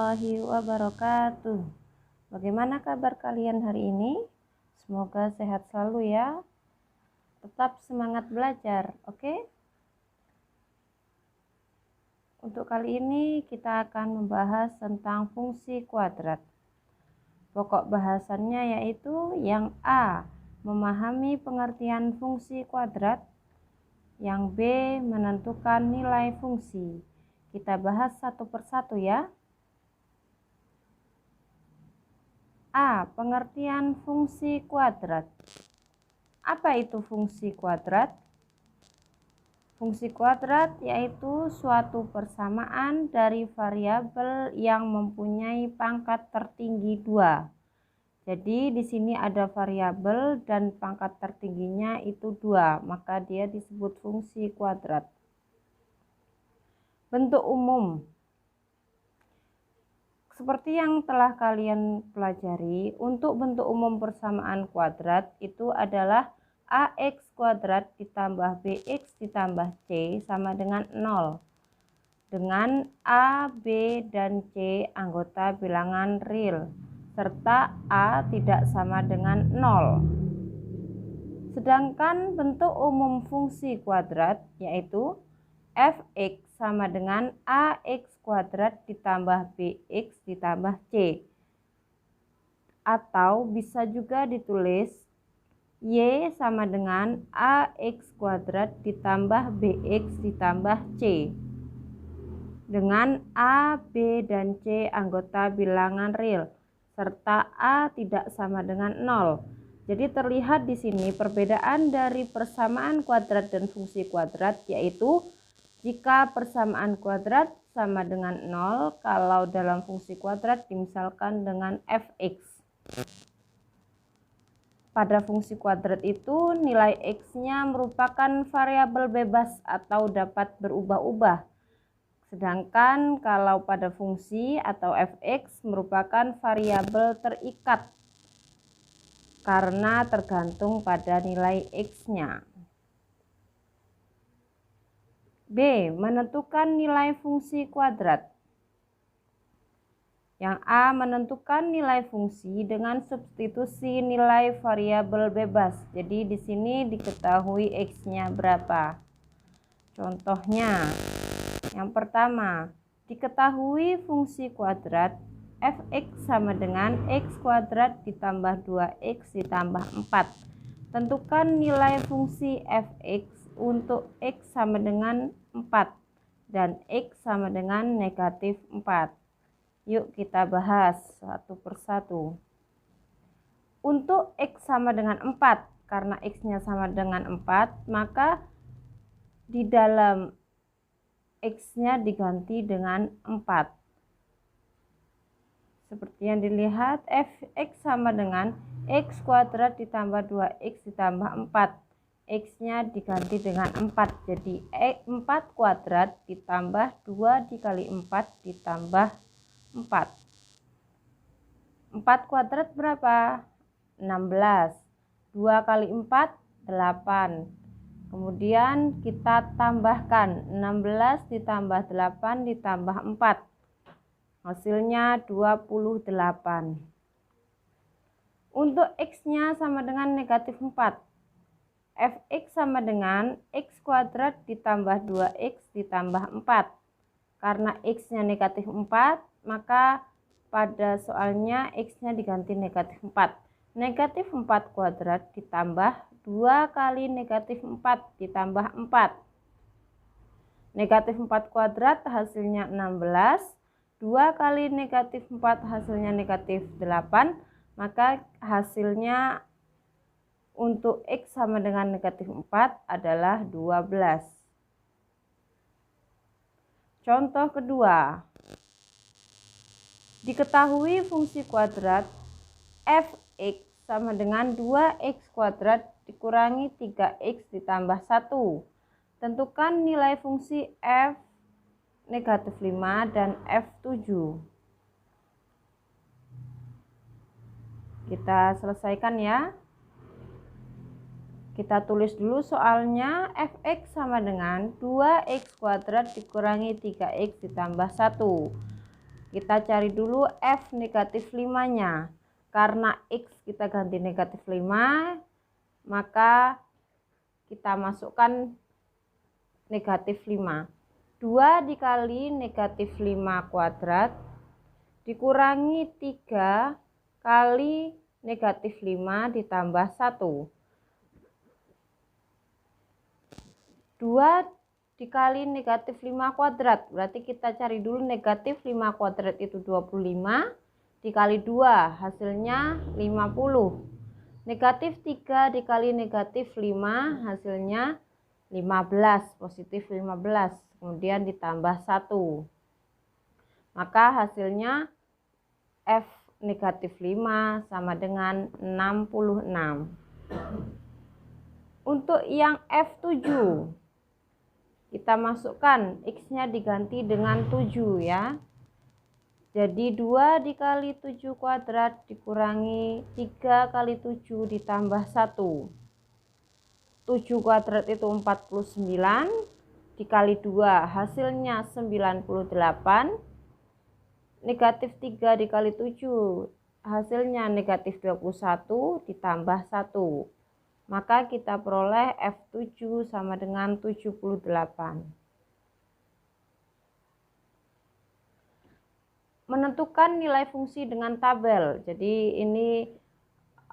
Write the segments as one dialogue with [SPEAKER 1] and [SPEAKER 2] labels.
[SPEAKER 1] warahmatullahi wabarakatuh. Bagaimana kabar kalian hari ini? Semoga sehat selalu ya. Tetap semangat belajar, oke? Untuk kali ini kita akan membahas tentang fungsi kuadrat. Pokok bahasannya yaitu yang A, memahami pengertian fungsi kuadrat. Yang B, menentukan nilai fungsi. Kita bahas satu persatu ya. A. Pengertian fungsi kuadrat. Apa itu fungsi kuadrat? Fungsi kuadrat yaitu suatu persamaan dari variabel yang mempunyai pangkat tertinggi 2. Jadi di sini ada variabel dan pangkat tertingginya itu 2, maka dia disebut fungsi kuadrat. Bentuk umum. Seperti yang telah kalian pelajari, untuk bentuk umum persamaan kuadrat itu adalah ax kuadrat ditambah bx ditambah c sama dengan 0. Dengan a, b, dan c anggota bilangan real, serta a tidak sama dengan 0. Sedangkan bentuk umum fungsi kuadrat yaitu fx sama dengan ax kuadrat ditambah bx ditambah c. Atau bisa juga ditulis y sama dengan ax kuadrat ditambah bx ditambah c. Dengan a, b, dan c anggota bilangan real, serta a tidak sama dengan 0. Jadi terlihat di sini perbedaan dari persamaan kuadrat dan fungsi kuadrat yaitu jika persamaan kuadrat sama dengan 0, kalau dalam fungsi kuadrat dimisalkan dengan fx. Pada fungsi kuadrat itu nilai x-nya merupakan variabel bebas atau dapat berubah-ubah. Sedangkan kalau pada fungsi atau fx merupakan variabel terikat karena tergantung pada nilai x-nya. B. Menentukan nilai fungsi kuadrat. Yang A, menentukan nilai fungsi dengan substitusi nilai variabel bebas. Jadi di sini diketahui x-nya berapa. Contohnya, yang pertama, diketahui fungsi kuadrat fx sama dengan x kuadrat ditambah 2x ditambah 4. Tentukan nilai fungsi fx untuk x sama dengan 4 dan x sama dengan negatif 4. Yuk kita bahas satu persatu. Untuk x sama dengan 4, karena x-nya sama dengan 4, maka di dalam x-nya diganti dengan 4. Seperti yang dilihat, fx sama dengan x kuadrat ditambah 2x ditambah 4. X-nya diganti dengan 4. Jadi 4 kuadrat ditambah 2 dikali 4 ditambah 4. 4 kuadrat berapa? 16. 2 kali 4, 8. Kemudian kita tambahkan 16 ditambah 8 ditambah 4. Hasilnya 28. Untuk x-nya sama dengan negatif 4. Fx sama dengan x kuadrat ditambah 2x ditambah 4. Karena x-nya negatif 4, maka pada soalnya x-nya diganti negatif 4. Negatif 4 kuadrat ditambah 2 kali negatif 4 ditambah 4. Negatif 4 kuadrat hasilnya 16. 2 kali negatif 4 hasilnya negatif 8. Maka hasilnya untuk x sama dengan negatif 4 adalah 12. Contoh kedua. Diketahui fungsi kuadrat fx sama dengan 2x kuadrat dikurangi 3x ditambah 1. Tentukan nilai fungsi f negatif 5 dan f7. Kita selesaikan ya. Kita tulis dulu soalnya. Fx sama dengan 2x kuadrat dikurangi 3x ditambah 1. Kita cari dulu F negatif 5-nya. Karena X kita ganti negatif 5, maka kita masukkan negatif 5. 2 dikali negatif 5 kuadrat dikurangi 3 kali negatif 5 ditambah 1. 2 dikali negatif 5 kuadrat, berarti kita cari dulu negatif 5 kuadrat itu 25, dikali 2 hasilnya 50. Negatif 3 dikali negatif 5 hasilnya 15, positif 15, kemudian ditambah 1. Maka hasilnya F negatif 5 sama dengan 66. Untuk yang F7, kita masukkan X-nya diganti dengan 7 ya. Jadi 2 dikali 7 kuadrat dikurangi 3 kali 7 ditambah 1. 7 kuadrat itu 49, dikali 2 hasilnya 98. Negatif 3 dikali 7 hasilnya negatif 21 ditambah 1. Maka kita peroleh F7 sama dengan 78. Menentukan nilai fungsi dengan tabel. Jadi ini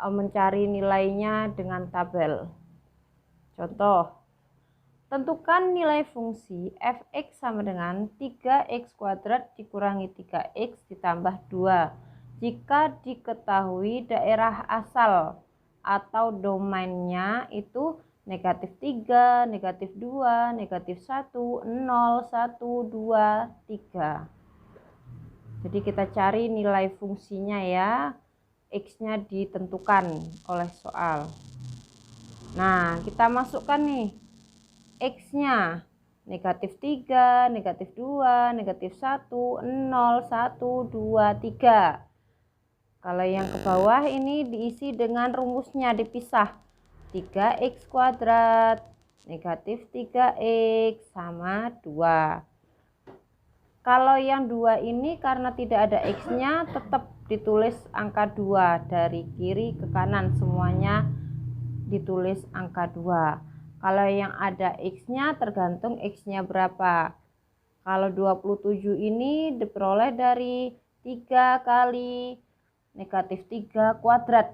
[SPEAKER 1] mencari nilainya dengan tabel. Contoh, tentukan nilai fungsi f(x) sama dengan 3x kuadrat dikurangi 3x ditambah 2 jika diketahui daerah asal atau domainnya itu negatif 3, negatif 2, negatif 1, 0, 1, 2, 3. Jadi kita cari nilai fungsinya ya, X-nya ditentukan oleh soal. Nah, kita masukkan nih X-nya negatif 3, negatif 2, negatif 1, 0, 1, 2, 3. Kalau yang ke bawah ini diisi dengan rumusnya dipisah. 3x kuadrat negatif 3x sama 2. Kalau yang 2 ini karena tidak ada x-nya tetap ditulis angka 2. Dari kiri ke kanan semuanya ditulis angka 2. Kalau yang ada x-nya tergantung x-nya berapa. Kalau 27 ini diperoleh dari 3 kali negatif 3 kuadrat.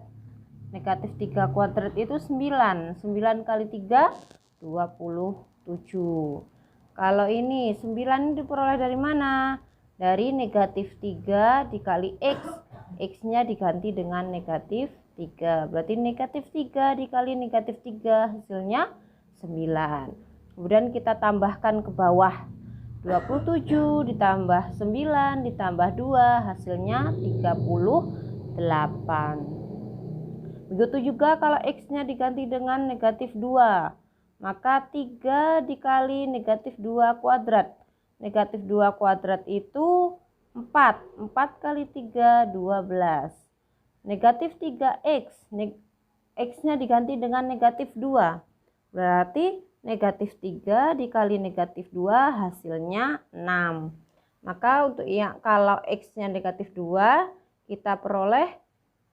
[SPEAKER 1] Negatif 3 kuadrat itu 9. 9 kali 3, 27. Kalau ini 9 diperoleh dari mana? Dari negatif 3 dikali X. X-nya diganti dengan negatif 3. Berarti negatif 3 dikali negatif 3 hasilnya 9. Kemudian kita tambahkan ke bawah. 27 ditambah 9 ditambah 2 hasilnya 38. Begitu juga kalau X-nya diganti dengan negatif 2. Maka 3 dikali negatif 2 kuadrat. Negatif 2 kuadrat itu 4. 4 kali 3, 12. Negatif 3X. X-nya diganti dengan negatif 2. Berarti negatif 3 dikali negatif 2 hasilnya 6. Maka untuk yang kalau X-nya negatif 2, kita peroleh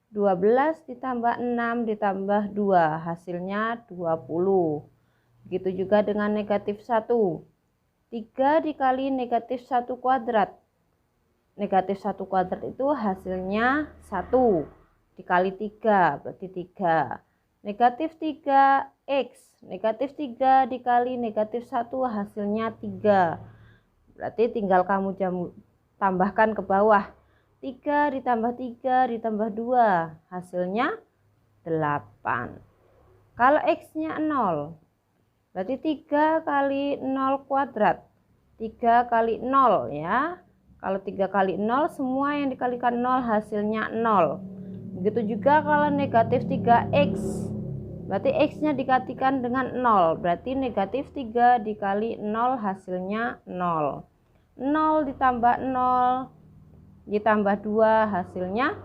[SPEAKER 1] 12 ditambah 6 ditambah 2 hasilnya 20. Begitu juga dengan negatif 1. 3 dikali negatif 1 kuadrat. Negatif 1 kuadrat itu hasilnya 1. Dikali 3 berarti 3. Negatif 3x. Negatif 3 dikali negatif 1 hasilnya 3. Berarti tinggal kamu tambahkan ke bawah. 3 ditambah 3 ditambah 2 hasilnya 8. Kalau X-nya 0, berarti 3 kali 0 kuadrat. 3 kali 0 ya. Kalau 3 kali 0 semua yang dikalikan 0 hasilnya 0. Begitu juga kalau negatif 3x. Berarti X-nya digantikan dengan 0. Berarti negatif 3 dikali 0 hasilnya 0. 0 ditambah 0 ditambah 2 hasilnya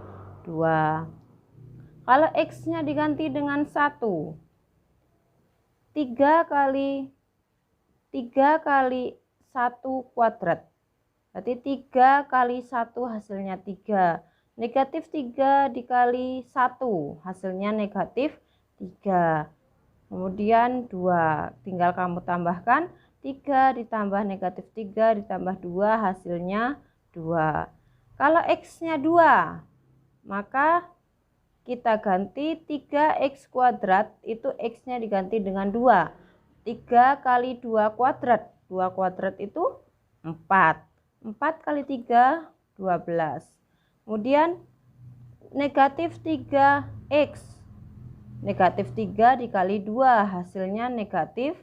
[SPEAKER 1] 2. Kalau X-nya diganti dengan 1. 3 kali 1 kuadrat. Berarti 3 kali 1 hasilnya 3. Negatif 3 dikali 1 hasilnya negatif 3. Kemudian 2. Tinggal kamu tambahkan 3 ditambah negatif 3 ditambah 2 hasilnya 2. Kalau X-nya 2, maka kita ganti 3X kuadrat, itu X-nya diganti dengan 2. 3 kali 2 kuadrat. 2 kuadrat itu 4. 4 kali 3, 12. Kemudian negatif 3X. Negatif 3 dikali 2 hasilnya negatif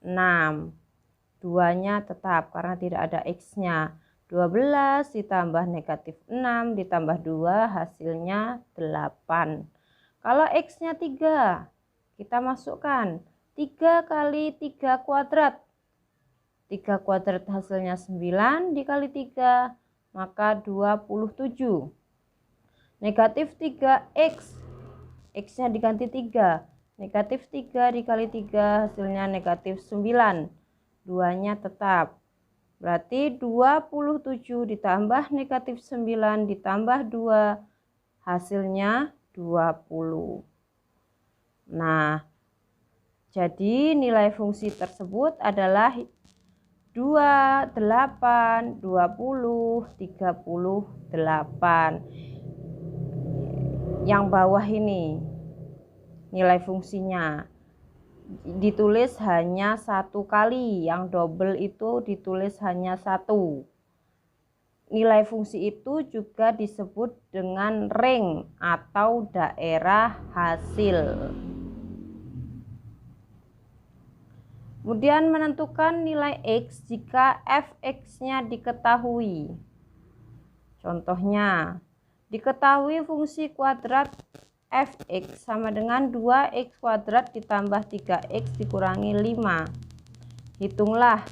[SPEAKER 1] 6. 2-nya tetap karena tidak ada X-nya. 12 ditambah negatif 6 ditambah 2 hasilnya 8. Kalau X-nya 3, kita masukkan 3 kali 3 kuadrat. 3 kuadrat hasilnya 9 dikali 3 maka 27. Negatif 3X, X-nya diganti 3. Negatif 3 dikali 3 hasilnya negatif 9. 2-nya tetap. Berarti 27 ditambah negatif 9 ditambah 2 hasilnya 20. Nah, jadi nilai fungsi tersebut adalah 2, 8, 20, 38. Yang bawah ini nilai fungsinya ditulis hanya 1 kali, yang double itu ditulis hanya 1. Nilai fungsi itu juga disebut dengan ring atau daerah hasil. Kemudian menentukan nilai X jika fx-nya diketahui. Contohnya, diketahui fungsi kuadrat fx sama dengan 2x kuadrat ditambah 3x dikurangi 5. Hitunglah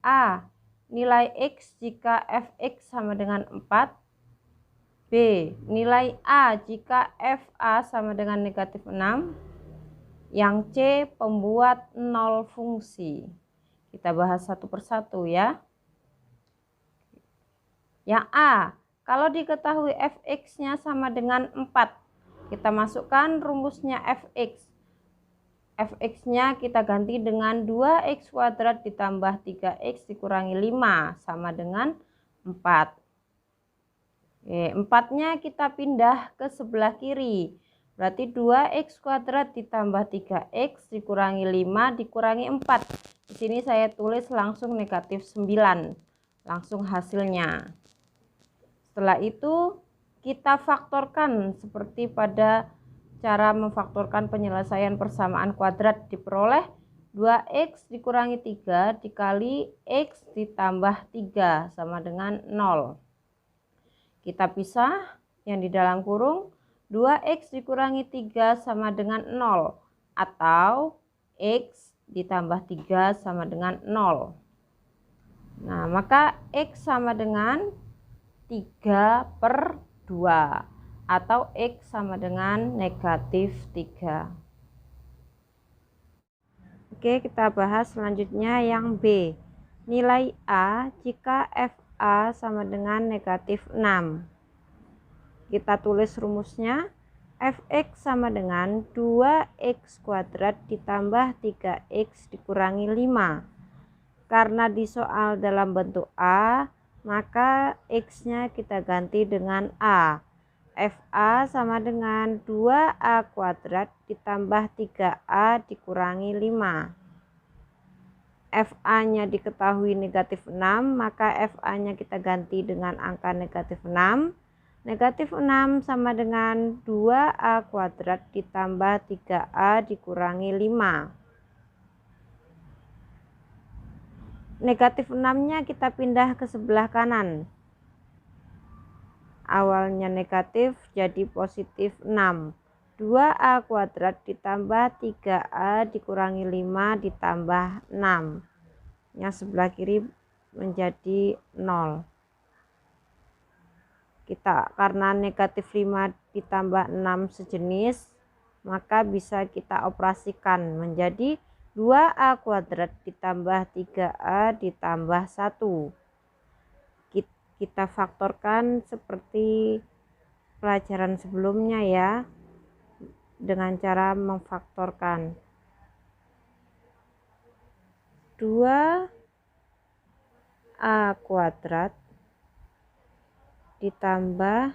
[SPEAKER 1] A. Nilai X jika fx sama dengan 4. B. Nilai A jika fa sama dengan negatif 6. Yang C. Pembuat nol fungsi. Kita bahas satu persatu ya. Yang A. Kalau diketahui fx-nya sama dengan 4, kita masukkan rumusnya fx. Fx-nya kita ganti dengan 2x kuadrat ditambah 3x dikurangi 5 sama dengan 4. Oke, 4-nya kita pindah ke sebelah kiri. Berarti 2x kuadrat ditambah 3x dikurangi 5 dikurangi 4. Di sini saya tulis langsung negatif 9. Langsung hasilnya. Setelah itu kita faktorkan seperti pada cara memfaktorkan penyelesaian persamaan kuadrat, diperoleh 2x dikurangi 3 dikali x ditambah 3 sama dengan 0. Kita pisah yang di dalam kurung. 2x dikurangi 3 sama dengan 0 atau x ditambah 3 sama dengan 0. Nah, maka x sama dengan 3/2 atau x sama dengan negatif 3. Oke, kita bahas selanjutnya yang B. Nilai A jika fa sama dengan negatif 6. Kita tulis rumusnya. Fx sama dengan 2x kuadrat ditambah 3x dikurangi 5. Karena di soal dalam bentuk A, maka x-nya kita ganti dengan A. Fa sama dengan 2a kuadrat ditambah 3a dikurangi 5. Fa-nya diketahui negatif 6, maka Fa-nya kita ganti dengan angka negatif 6. Negatif 6 sama dengan 2a kuadrat ditambah 3a dikurangi 5. Negatif 6-nya kita pindah ke sebelah kanan. Awalnya negatif jadi positif 6. 2a kuadrat ditambah 3a dikurangi 5 ditambah 6. Yang sebelah kiri menjadi 0. Karena negatif 5 ditambah 6 sejenis, maka bisa kita operasikan menjadi 2a kuadrat ditambah 3a ditambah 1. kita faktorkan seperti pelajaran sebelumnya ya, dengan cara memfaktorkan 2a kuadrat ditambah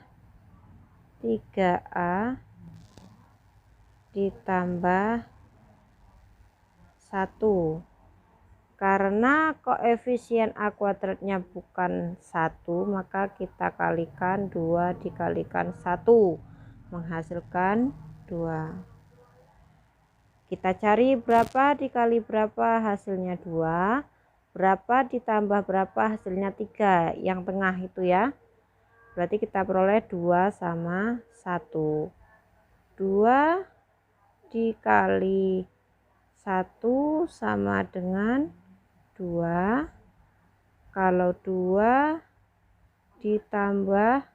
[SPEAKER 1] 3a ditambah 1. Karena koefisien a kuadratnya bukan 1, maka kita kalikan 2 dikalikan 1 menghasilkan 2. Kita cari berapa dikali berapa hasilnya 2, berapa ditambah berapa hasilnya 3, yang tengah itu ya. Berarti kita peroleh 2 sama 1. 2 dikali 1 sama dengan 2. Kalau 2 ditambah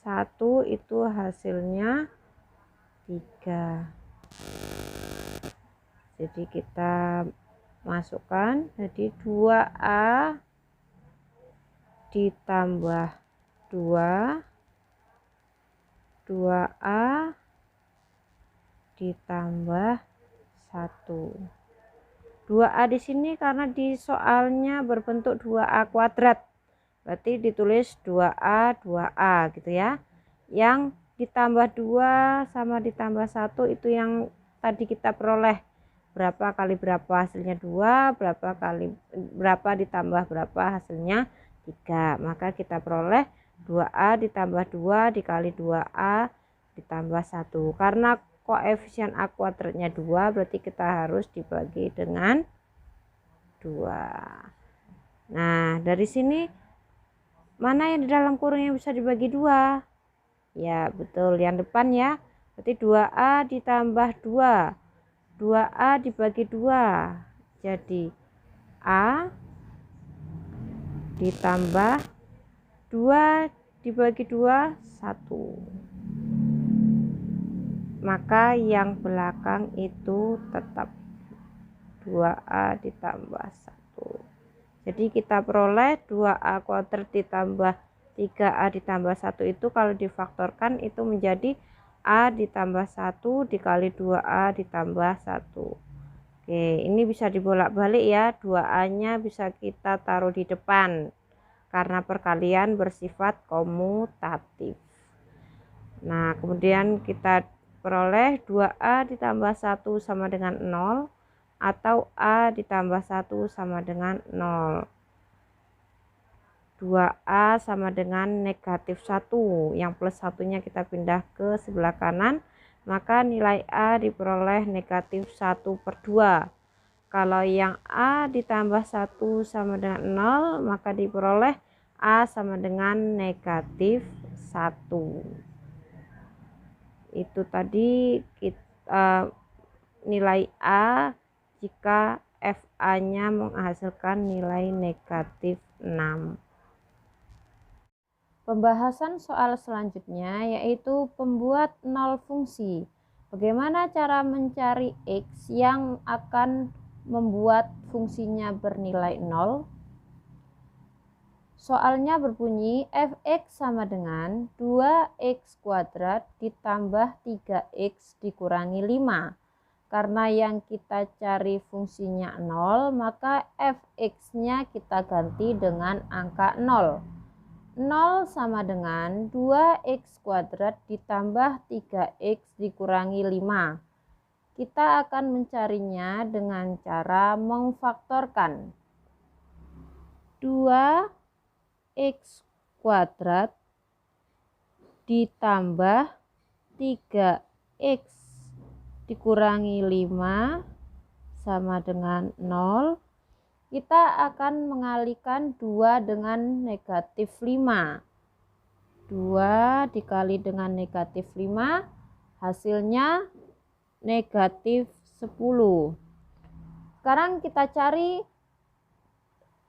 [SPEAKER 1] 1 itu hasilnya 3. Jadi kita masukkan, jadi 2a ditambah 2, 2a ditambah 1. 2a di sini karena di soalnya berbentuk 2a kuadrat, berarti ditulis 2a 2a gitu ya. Yang ditambah 2 sama ditambah 1 itu yang tadi kita peroleh, berapa kali berapa hasilnya 2, berapa ditambah berapa hasilnya 3. Maka kita peroleh 2a ditambah 2 dikali 2a ditambah 1. Karena koefisien a kuadratnya 2, berarti kita harus dibagi dengan 2. Nah, dari sini mana yang di dalam kurung yang bisa dibagi 2? Ya, betul, yang depan ya. Berarti 2a ditambah 2. 2a dibagi 2. Jadi a ditambah 2 dibagi 2, 1. Maka yang belakang itu tetap 2a ditambah 1. Jadi kita peroleh 2a kuadrat ditambah 3a ditambah 1 itu kalau difaktorkan itu menjadi a ditambah 1 dikali 2a ditambah 1. Oke, ini bisa dibolak-balik ya, 2a nya bisa kita taruh di depan karena perkalian bersifat komutatif. Nah, kemudian kita peroleh 2a ditambah 1 sama dengan 0 atau a ditambah 1 sama dengan 0. 2a sama dengan negatif 1, yang plus satunya kita pindah ke sebelah kanan, maka nilai a diperoleh negatif 1/2. Kalau yang a ditambah 1 sama dengan 0, maka diperoleh a sama dengan negatif 1. Itu tadi kita, nilai a jika fa nya menghasilkan nilai negatif 6. Pembahasan soal selanjutnya yaitu pembuat nol fungsi. Bagaimana cara mencari x yang akan membuat fungsinya bernilai 0? Soalnya berbunyi fx sama dengan 2x kuadrat ditambah 3x dikurangi 5. Karena yang kita cari fungsinya 0, maka fx-nya kita ganti dengan angka 0. 0 sama dengan 2x kuadrat ditambah 3x dikurangi 5. Kita akan mencarinya dengan cara memfaktorkan 2x kuadrat ditambah 3x dikurangi 5 sama dengan 0. Kita akan mengalihkan 2 dengan negatif 5. 2 dikali dengan negatif 5 hasilnya negatif 10. Sekarang kita cari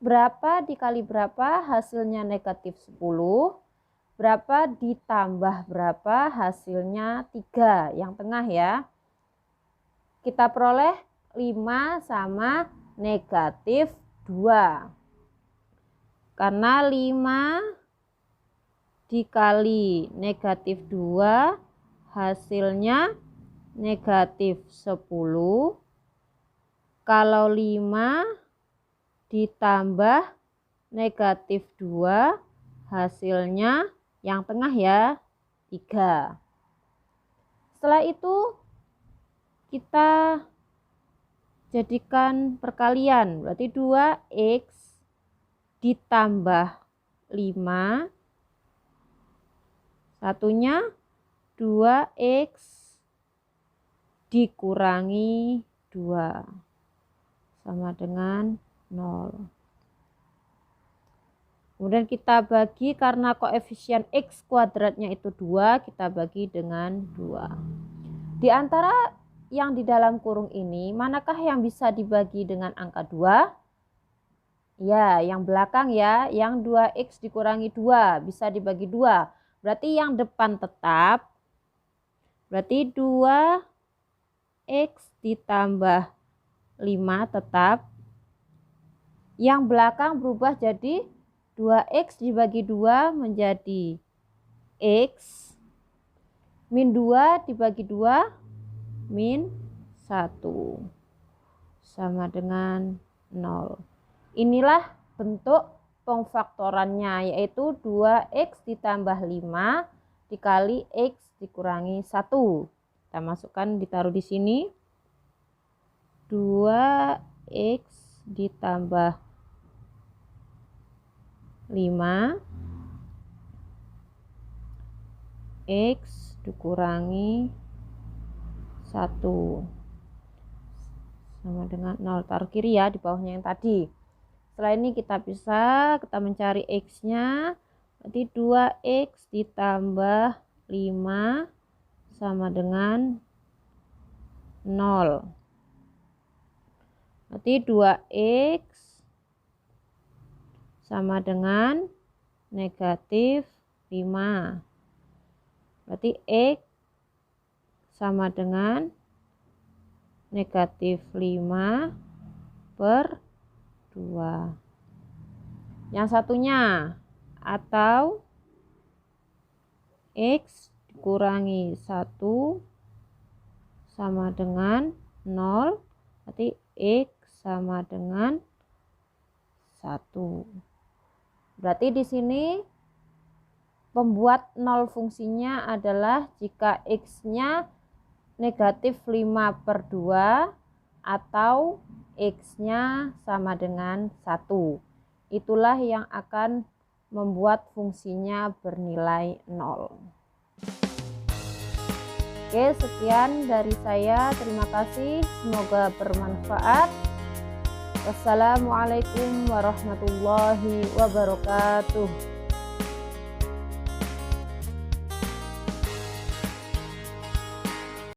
[SPEAKER 1] berapa dikali berapa hasilnya negatif 10. Berapa ditambah berapa hasilnya 3, yang tengah ya. Kita peroleh 5 sama negatif 2. Karena 5 dikali negatif 2 hasilnya negatif 10. Kalau 5 ditambah negatif 2 hasilnya yang tengah ya 3. Setelah itu kita jadikan perkalian, berarti 2x ditambah 5, satunya 2x dikurangi 2 sama dengan 0. Kemudian kita bagi, karena koefisien x kuadratnya itu 2, kita bagi dengan 2. Di antara yang di dalam kurung ini, manakah yang bisa dibagi dengan angka 2? Ya, yang belakang ya, yang 2x dikurangi 2 bisa dibagi 2. Berarti yang depan tetap. Berarti 2x ditambah 5 tetap. Yang belakang berubah jadi 2x dibagi 2 menjadi x. Min 2 dibagi 2 min 1 sama dengan 0. Inilah bentuk pengfaktorannya, yaitu 2x ditambah 5 dikali x dikurangi 1. Kita masukkan, ditaruh di sini. 2x ditambah 5 x dikurangi 1 sama dengan 0. Taruh kiri ya, di bawahnya yang tadi. Setelah ini kita mencari x-nya. Berarti 2x ditambah 5 sama dengan 0. Berarti 2x sama dengan negatif 5. Berarti x sama dengan negatif 5 per 2. Yang satunya, atau x dikurangi 1 sama dengan 0. Berarti x sama dengan 1. Berarti di sini pembuat 0 fungsinya adalah jika x-nya negatif 5 per 2 atau x-nya sama dengan 1. Itulah yang akan membuat fungsinya bernilai 0. Oke, sekian dari saya. Terima kasih. Semoga bermanfaat. Wassalamualaikum warahmatullahi wabarakatuh.